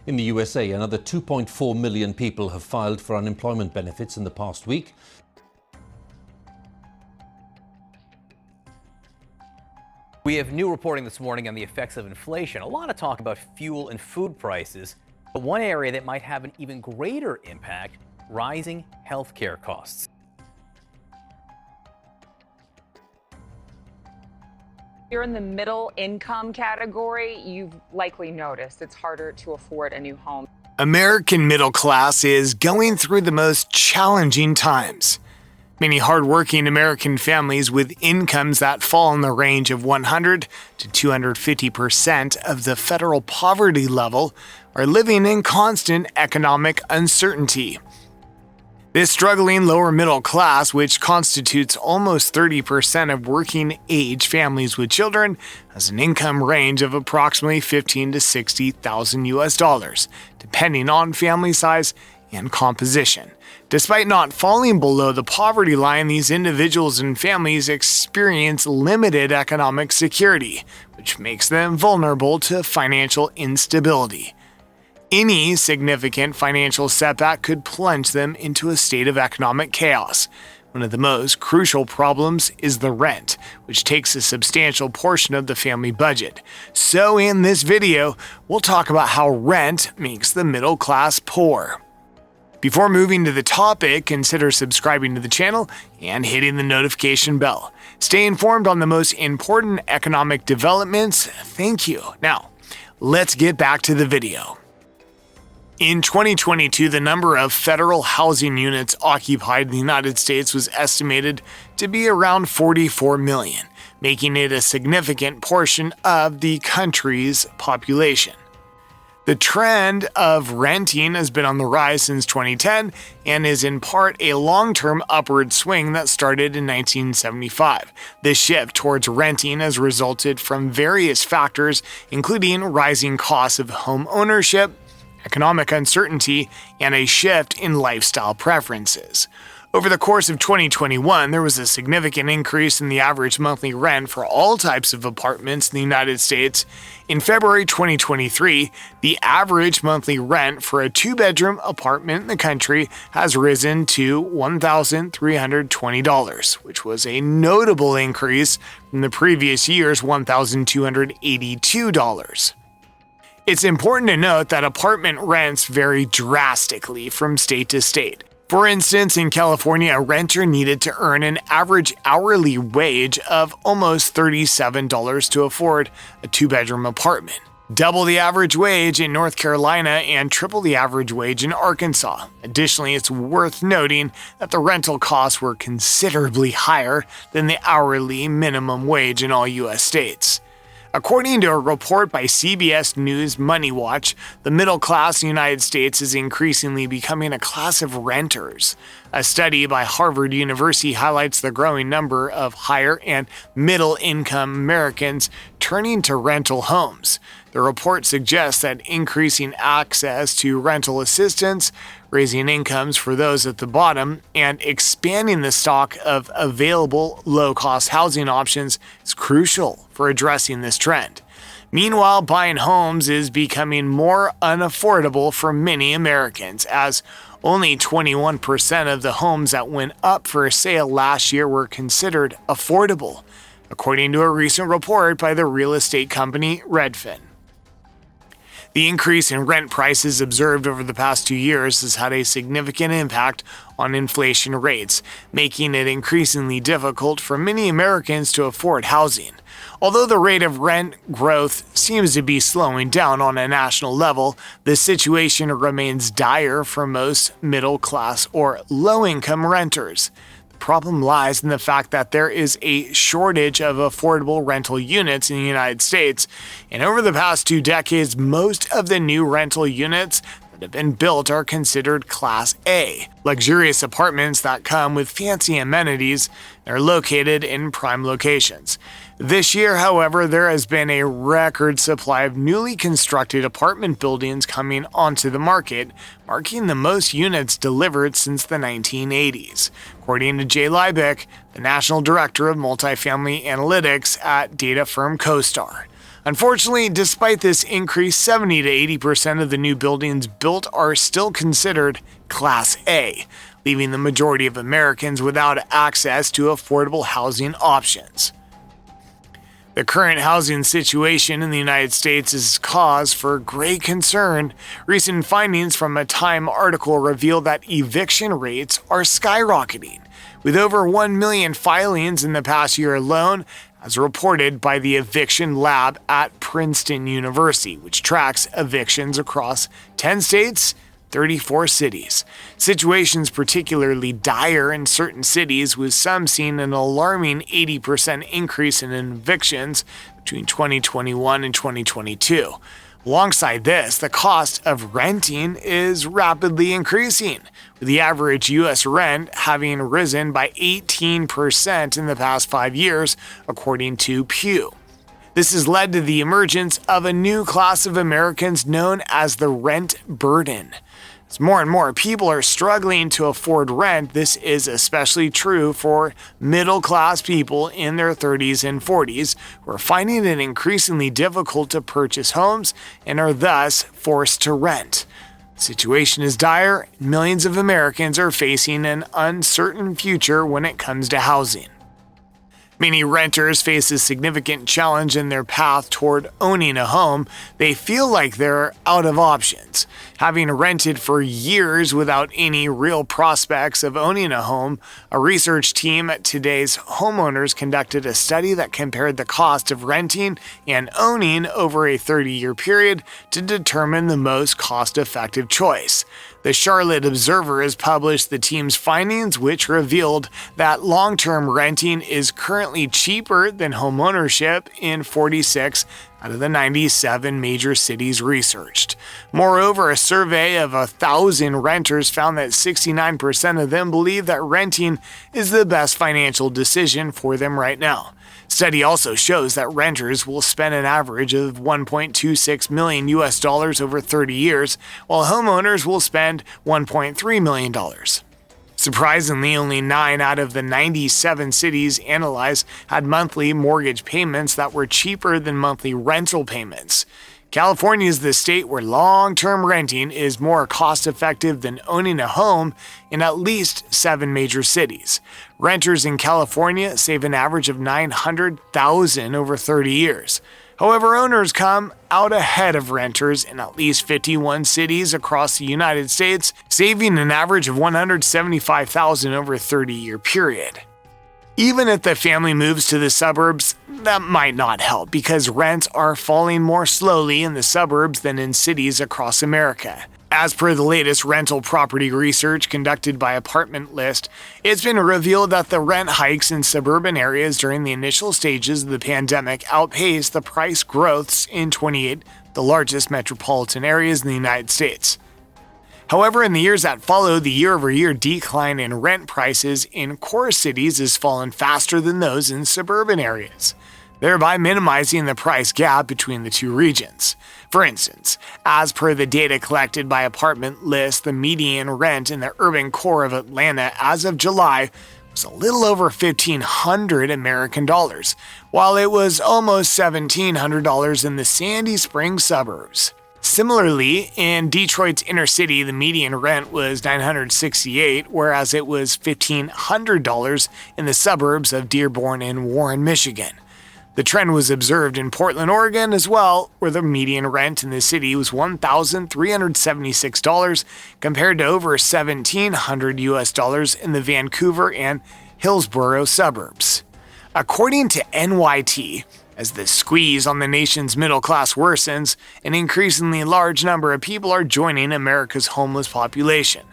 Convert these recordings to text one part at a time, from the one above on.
In the USA, another 2.4 million people have filed for unemployment benefits in the past week. We have new reporting this morning on the effects of inflation. A lot of talk about fuel and food prices, but one area that might have an even greater impact, rising healthcare costs. You're in the middle income category, you've likely noticed it's harder to afford a new home. American middle class is going through the most challenging times. Many hardworking American families with incomes that fall in the range of 100 to 250% of the federal poverty level are living in constant economic uncertainty. This struggling lower middle class, which constitutes almost 30% of working-age families with children, has an income range of approximately $15,000 to $60,000, depending on family size and composition. Despite not falling below the poverty line, these individuals and families experience limited economic security, which makes them vulnerable to financial instability. Any significant financial setback could plunge them into a state of economic chaos. One of the most crucial problems is the rent, which takes a substantial portion of the family budget. So in this video, we'll talk about how rent makes the middle class poor. Before moving to the topic, consider subscribing to the channel and hitting the notification bell. Stay informed on the most important economic developments. Thank you. Now, let's get back to the video. In 2022, the number of federal housing units occupied in the United States was estimated to be around 44 million, making it a significant portion of the country's population. The trend of renting has been on the rise since 2010 and is in part a long-term upward swing that started in 1975. This shift towards renting has resulted from various factors, including rising costs of home ownership, economic uncertainty, and a shift in lifestyle preferences. Over the course of 2021, there was a significant increase in the average monthly rent for all types of apartments in the United States. In February 2023, the average monthly rent for a two-bedroom apartment in the country has risen to $1,320, which was a notable increase from the previous year's $1,282. It's important to note that apartment rents vary drastically from state to state. For instance, in California, a renter needed to earn an average hourly wage of almost $37 to afford a two-bedroom apartment, double the average wage in North Carolina and triple the average wage in Arkansas. Additionally, it's worth noting that the rental costs were considerably higher than the hourly minimum wage in all U.S. states. According to a report by CBS News Money Watch, the middle class in the United States is increasingly becoming a class of renters. A study by Harvard University highlights the growing number of higher and middle-income Americans turning to rental homes. The report suggests that increasing access to rental assistance, raising incomes for those at the bottom, and expanding the stock of available low-cost housing options is crucial for addressing this trend. Meanwhile, buying homes is becoming more unaffordable for many Americans, as only 21% of the homes that went up for sale last year were considered affordable, according to a recent report by the real estate company Redfin. The increase in rent prices observed over the past 2 years has had a significant impact on inflation rates, making it increasingly difficult for many Americans to afford housing. Although the rate of rent growth seems to be slowing down on a national level, the situation remains dire for most middle-class or low-income renters. The problem lies in the fact that there is a shortage of affordable rental units in the United States, and over the past 2 decades, most of the new rental units that have been built are considered Class A, luxurious apartments that come with fancy amenities and are located in prime locations. This year, however, there has been a record supply of newly constructed apartment buildings coming onto the market, marking the most units delivered since the 1980s. According to Jay Liebeck, the National Director of Multifamily Analytics at data firm CoStar, Unfortunately, despite this increase, 70 to 80% of the new buildings built are still considered Class A, leaving the majority of Americans without access to affordable housing options. The current housing situation in the United States is cause for great concern. Recent findings from a Time article reveal that eviction rates are skyrocketing, with over 1 million filings in the past year alone, as reported by the Eviction Lab at Princeton University, which tracks evictions across 10 states, 34 cities. Situations particularly dire in certain cities, with some seeing an alarming 80% increase in evictions between 2021 and 2022. Alongside this, the cost of renting is rapidly increasing, with the average U.S. rent having risen by 18% in the past 5 years, according to Pew. This has led to the emergence of a new class of Americans known as the rent burden. As more and more people are struggling to afford rent, this is especially true for middle-class people in their 30s and 40s who are finding it increasingly difficult to purchase homes and are thus forced to rent. The situation is dire. Millions of Americans are facing an uncertain future when it comes to housing. Many renters face a significant challenge in their path toward owning a home. They feel like they're out of options. Having rented for years without any real prospects of owning a home, a research team at Today's Homeowners conducted a study that compared the cost of renting and owning over a 30-year period to determine the most cost-effective choice. The Charlotte Observer has published the team's findings, which revealed that long-term renting is currently cheaper than homeownership in 46 out of the 97 major cities researched. Moreover, a survey of 1,000 renters found that 69% of them believe that renting is the best financial decision for them right now. Study also shows that renters will spend an average of $1.26 million over 30 years, while homeowners will spend $1.3 million. Surprisingly, only 9 out of the 97 cities analyzed had monthly mortgage payments that were cheaper than monthly rental payments. California is the state where long-term renting is more cost-effective than owning a home in at least 7 major cities. Renters in California save an average of $900,000 over 30 years. However, owners come out ahead of renters in at least 51 cities across the United States, saving an average of $175,000 over a 30-year period. Even if the family moves to the suburbs, that might not help because rents are falling more slowly in the suburbs than in cities across America. As per the latest rental property research conducted by Apartment List, it's been revealed that the rent hikes in suburban areas during the initial stages of the pandemic outpaced the price growths in 28 the largest metropolitan areas in the United States. However, in the years that follow, the year-over-year decline in rent prices in core cities has fallen faster than those in suburban areas, thereby minimizing the price gap between the two regions. For instance, as per the data collected by Apartment List, the median rent in the urban core of Atlanta as of July was a little over $1,500 American dollars, while it was almost $1,700 in the Sandy Springs suburbs. Similarly, in Detroit's inner city, the median rent was $968, whereas it was $1,500 in the suburbs of Dearborn and Warren, Michigan. The trend was observed in Portland, Oregon as well, where the median rent in the city was $1,376 compared to over $1,700 in the Vancouver and Hillsborough suburbs. According to NYT, as the squeeze on the nation's middle class worsens, an increasingly large number of people are joining America's homeless population.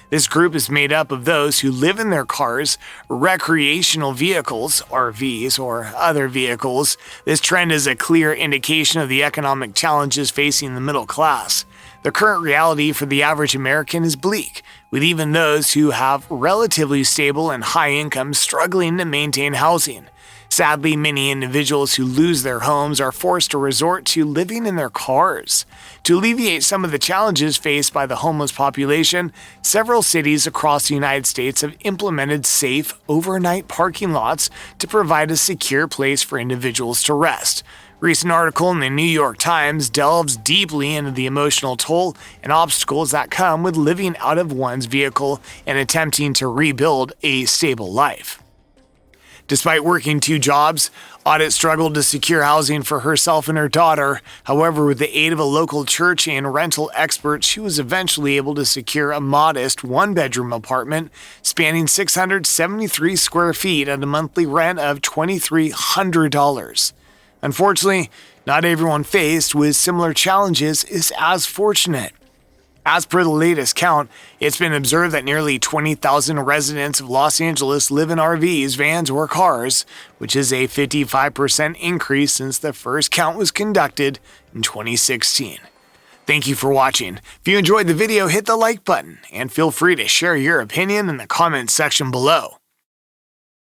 This group is made up of those who live in their cars, recreational vehicles, RVs, or other vehicles. This trend is a clear indication of the economic challenges facing the middle class. The current reality for the average American is bleak, with even those who have relatively stable and high incomes struggling to maintain housing. Sadly, many individuals who lose their homes are forced to resort to living in their cars. To alleviate some of the challenges faced by the homeless population, several cities across the United States have implemented safe overnight parking lots to provide a secure place for individuals to rest. Recent article in the New York Times delves deeply into the emotional toll and obstacles that come with living out of one's vehicle and attempting to rebuild a stable life. Despite working 2 jobs, Audit struggled to secure housing for herself and her daughter. However, with the aid of a local church and rental expert, she was eventually able to secure a modest 1-bedroom apartment spanning 673 square feet at a monthly rent of $2,300. Unfortunately, not everyone faced with similar challenges is as fortunate. As per the latest count, it's been observed that nearly 20,000 residents of Los Angeles live in RVs, vans, or cars, which is a 55% increase since the first count was conducted in 2016. Thank you for watching. If you enjoyed the video, hit the like button, and feel free to share your opinion in the comments section below.